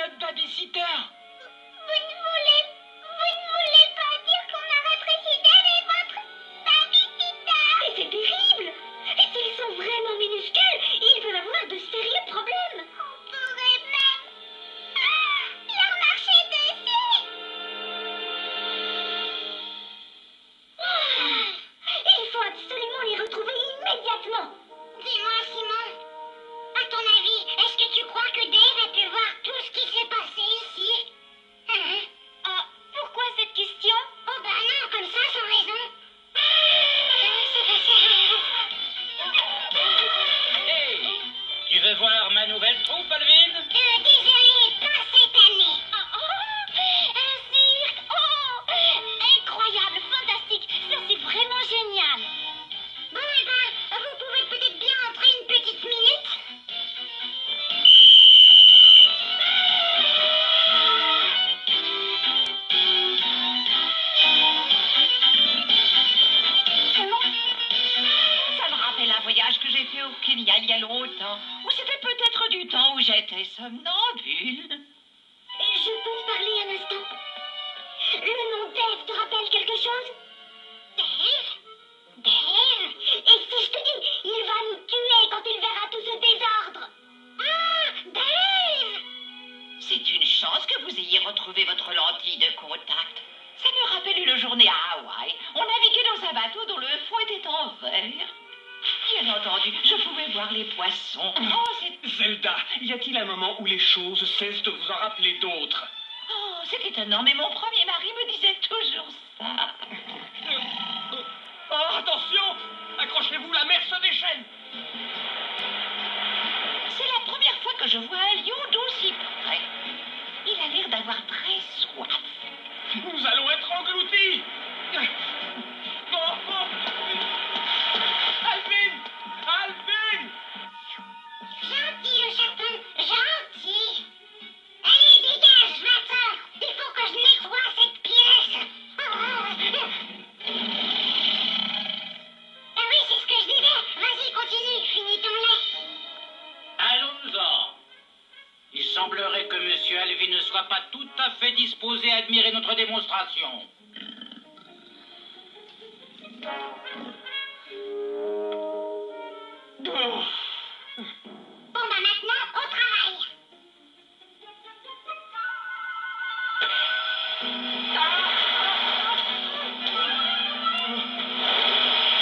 notre babysitter. Vous ne voulez pas dire qu'on a votre fidèle et votre babysitter? Mais c'est terrible! Et s'ils sont vraiment minuscules, ils peuvent avoir de sérieux problèmes. On pourrait même leur marcher dessus. Il faut absolument les retrouver immédiatement. Dis-moi, Simon, à ton avis, est-ce que tu crois que Dave a pu voir tout ce qui s'est passé ici? Pourquoi cette question? Oh bah non, comme ça, sans raison. Hey, tu veux voir ma nouvelle troupe, Alvin? Désolé, pas cette année. Un cirque. Incroyable, fantastique. Ça, c'est vraiment génial. Bon, eh ben, vous pouvez peut-être bien entrer une petite minute. Ça me rappelle un voyage que j'ai fait au Kenya il y a longtemps. Ou c'était peut-être du temps où j'étais somnambule. Je peux te parler un instant? Le nom Dave te rappelle quelque chose? Dave? Dave? Et si je te dis, il va nous tuer quand il verra tout ce désordre? Ah, Dave! C'est une chance que vous ayez retrouvé votre lentille de contact. Ça me rappelle une journée à Hawaï. On naviguait dans un bateau dont le fond était en verre. Bien entendu, je pouvais voir les poissons. Oh, c'est... Zelda, y a-t-il un moment où les choses cessent de vous en rappeler d'autres? Oh, c'est étonnant, mais mon premier mari me disait toujours ça. Oh, attention! Accrochez-vous, la mer se déchaîne! C'est la première fois que je vois un lion d'aussi près. Il a l'air d'avoir très soif. Nous allons être engloutis! Alvin! Alvin! Gentil, le chaton, gentil. Allez, dégage, maintenant. Il faut que je nettoie cette pièce. Ah oui, c'est ce que je disais. Vas-y, continue, finis ton lait. Allons-en. Il semblerait que Monsieur Alvin ne soit pas tout à fait disposé à admirer notre démonstration. Bon, bah maintenant, au travail.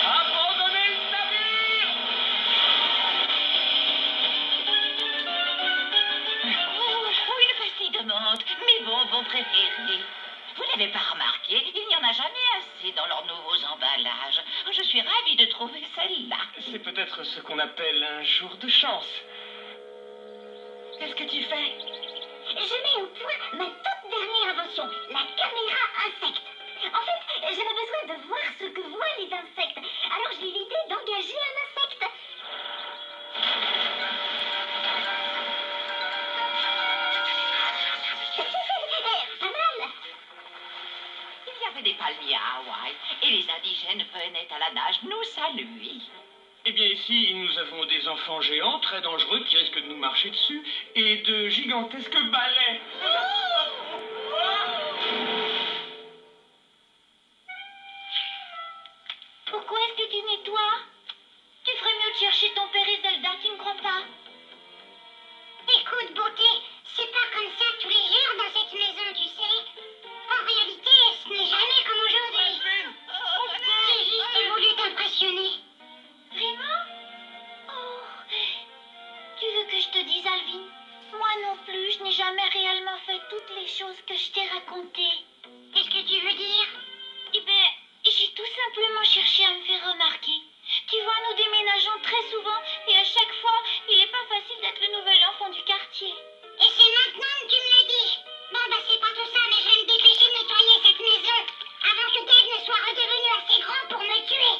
Abandonnez le navire! Oh, une pastille de menthe, mes bonbons préférés. Vous n'avez pas remarqué, il n'y en a jamais assez dans leurs nouveaux emballages. Oh, je suis ravie de trouver celle-là. C'est peut-être ce qu'on appelle un jour de chance. Qu'est-ce que tu fais? Je mets au point ma toute dernière invention, la caméra insecte. En fait, j'avais besoin de voir ce que voient les insectes. Alors j'ai eu l'idée d'engager un insecte. Pas mal. Il y avait des palmiers à Hawaï et les indigènes venaient à la nage nous saluer. Eh bien ici, nous avons des enfants géants très dangereux qui risquent de nous marcher dessus et de gigantesques balais. Pourquoi est-ce que tu nettoies? Tu ferais mieux de chercher ton père et Zelda, tu ne crois pas? Écoute, beauté, c'est pas comme ça tous les jours dans cette maison, tu sais. En réalité, ce n'est jamais comme aujourd'hui. J'ai juste voulu t'impressionner. Vraiment? Oh, tu veux que je te dise, Alvin? Moi non plus, je n'ai jamais réellement fait toutes les choses que je t'ai racontées. Qu'est-ce que tu veux dire? Eh bien, j'ai tout simplement cherché à me faire remarquer. Tu vois, nous déménageons très souvent et à chaque fois, il n'est pas facile d'être le nouvel enfant du quartier. Et c'est maintenant que tu me le dis. Bon, bah c'est pas tout ça, mais je vais me dépêcher de nettoyer cette maison avant que Dave ne soit redevenu assez grand pour me tuer.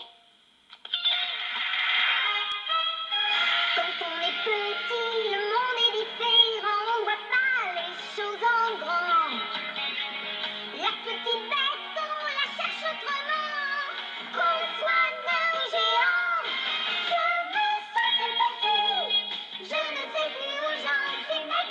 Quand on est petit, le monde est différent, on voit pas les choses en grand. La petite bête, on la cherche autrement, qu'on soit nain ou géant. Je veux sauter le petit, je ne fais plus aux gens, c'est ma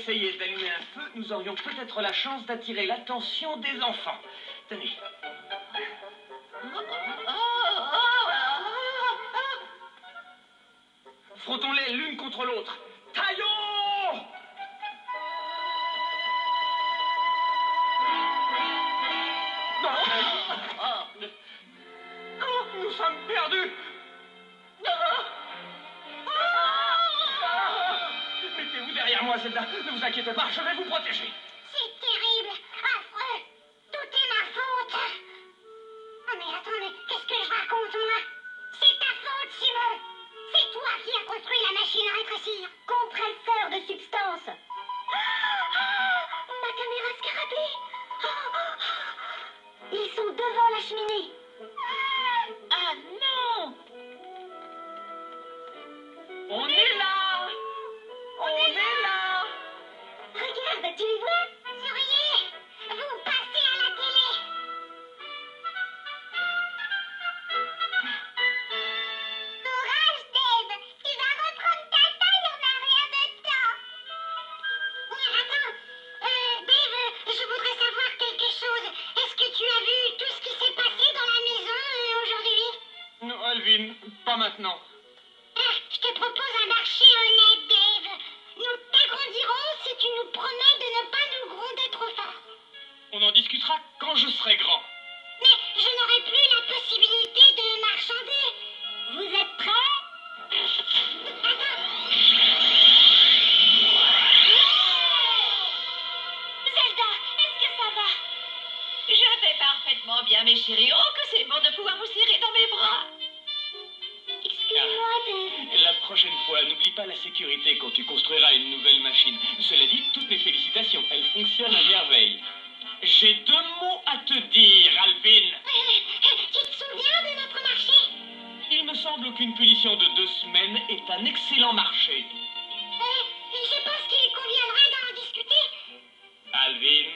essayiez d'allumer un feu, nous aurions peut-être la chance d'attirer l'attention des enfants. Tenez. Frottons-les l'une contre l'autre. Taillons! Non! Oh, nous sommes perdus! Mettez-vous derrière moi, Zelda. Ne vous inquiétez pas, je vais vous protéger. C'est terrible, affreux. Tout est ma faute. Oh mais attends, qu'est-ce que je raconte, moi? C'est ta faute, Simon. C'est toi qui as construit la machine à rétrécir. Compresseur de substance. Ma caméra scarabée. Ils sont devant la cheminée. Ah non! On est là! On est là! Regarde, tu les vois? Surveillez! Vous passez à la télé! Courage, Dave! Tu vas reprendre ta taille en un rien de temps! Attends, Dave, je voudrais savoir quelque chose. Est-ce que tu as vu tout ce qui s'est passé dans la maison aujourd'hui? Non, Alvin, pas maintenant. Je te propose un marché honnête, Dave. Nous t'agrandirons si tu nous promets de ne pas nous gronder trop fort. On en discutera quand je serai grand. Mais je n'aurai plus la possibilité de marchander. Vous êtes prêts? Attends. Zelda, est-ce que ça va? Je vais parfaitement bien, mes chéris. Oh, que c'est bon de pouvoir vous serrer dans mes bras. Excuse-moi, Dave. La prochaine fois, n'oublie pas la sécurité quand tu construiras une nouvelle machine. Cela dit, toutes mes félicitations, elle fonctionne à merveille. J'ai 2 mots à te dire, Alvin. Tu te souviens de notre marché? Il me semble qu'une punition de 2 semaines est un excellent marché. Je pense qu'il conviendrait d'en discuter. Alvin,